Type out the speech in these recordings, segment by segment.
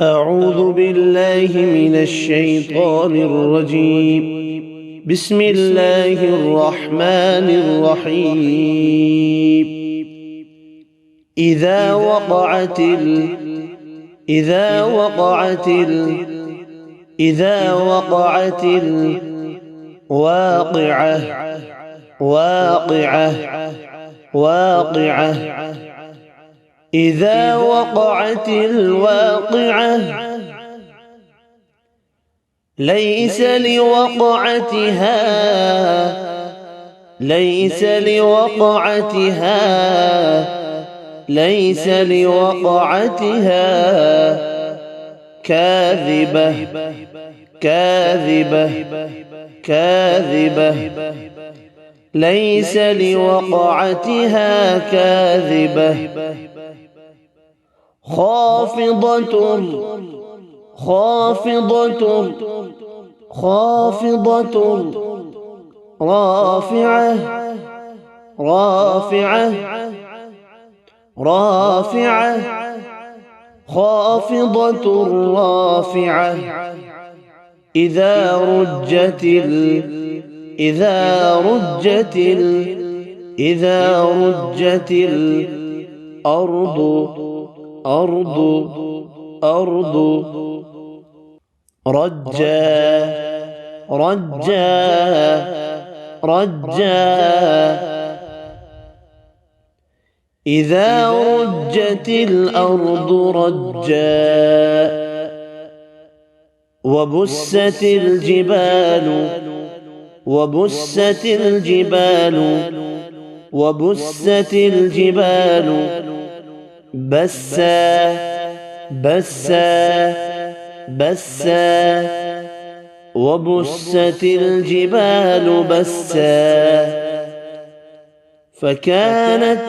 أعوذ بالله من الشيطان الرجيم. بسم الله الرحمن الرحيم. إذا وقعت الواقعة إذا وقعت الواقعة ليس لوقعتها كاذبة ليس لوقعتها كاذبة خافضة رافعة خافضة رافعة إذا رجت الأرض رجا إذا رجت الأرض رجا وبست الجبال وبست الجبال بسا فكانت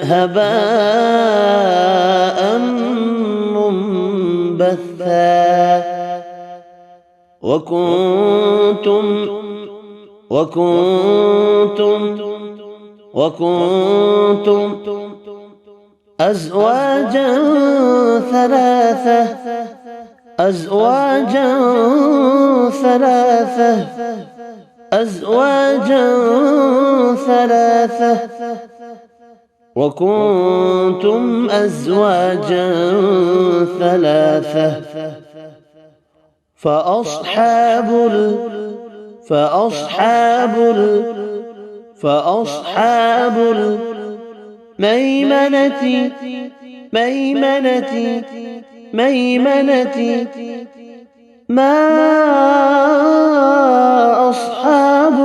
هباء منبثا وكنتم أزواجا ثلاثة وكنتم أزواجا ثلاثة فأصحاب الميمنة ما أصحاب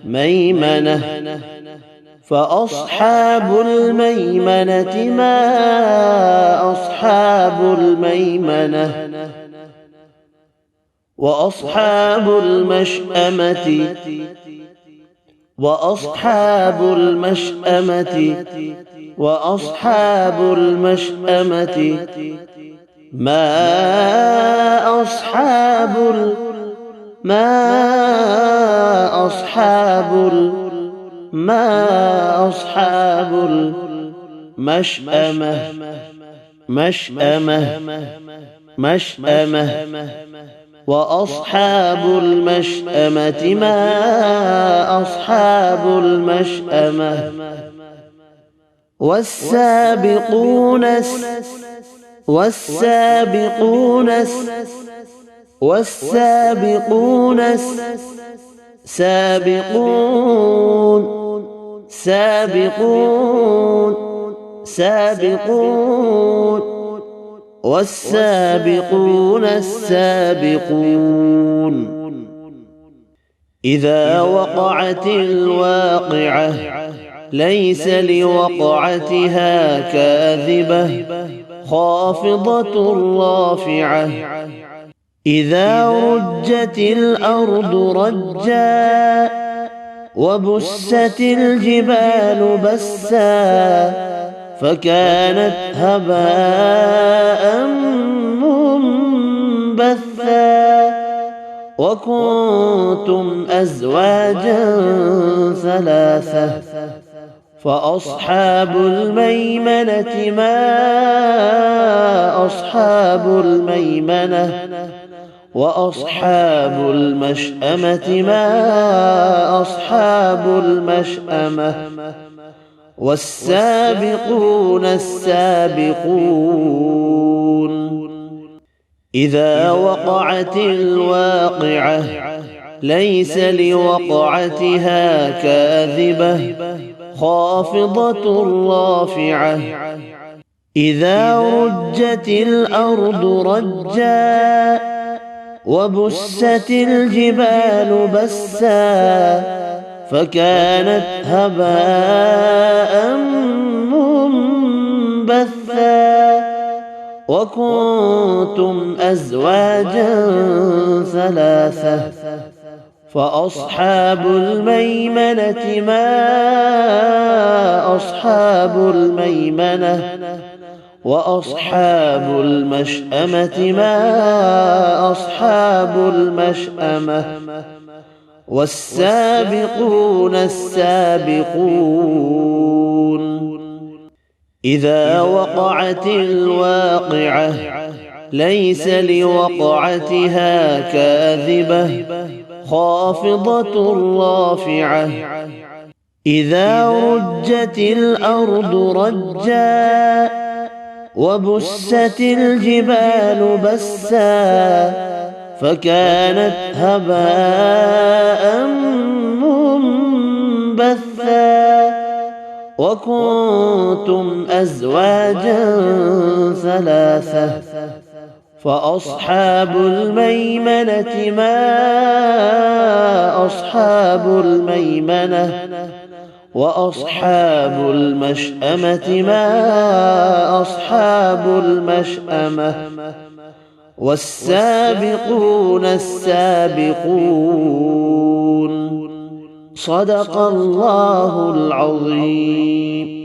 الميمنة فأصحاب الميمنة ما أصحاب الميمنة وأصحاب المشأمة ما أصحاب المشأمة وأصحاب المشأمة ما أصحاب المشأمة والسابقون والسابقون السابقون إذا وقعت الواقعة ليس لوقعتها كاذبة خافضة رافعة إذا رجت الأرض رجا وبست الجبال بسا فكانت هباء منبثا وكنتم أزواجا ثلاثة فأصحاب الميمنة ما أصحاب الميمنة وأصحاب المشأمة ما أصحاب المشأمة والسابقون السابقون إذا وقعت الواقعة ليس لوقعتها كاذبة خافضة رافعة إذا رجت الأرض رجا وبست الجبال بسا فكانت هباء منبثا وكنتم أزواجا ثلاثة فأصحاب الميمنة ما أصحاب الميمنة وأصحاب المشأمة ما أصحاب المشأمة والسابقون السابقون إذا وقعت الواقعة ليس لوقعتها كاذبة خافضة رافعة إذا رجت الأرض رجا وبست الجبال بسا فكانت هباء منبثا وكنتم أزواجا ثلاثة فأصحاب الميمنة ما أصحاب الميمنة وأصحاب المشأمة ما أصحاب المشأمة والسابقون السابقون صدق الله العظيم.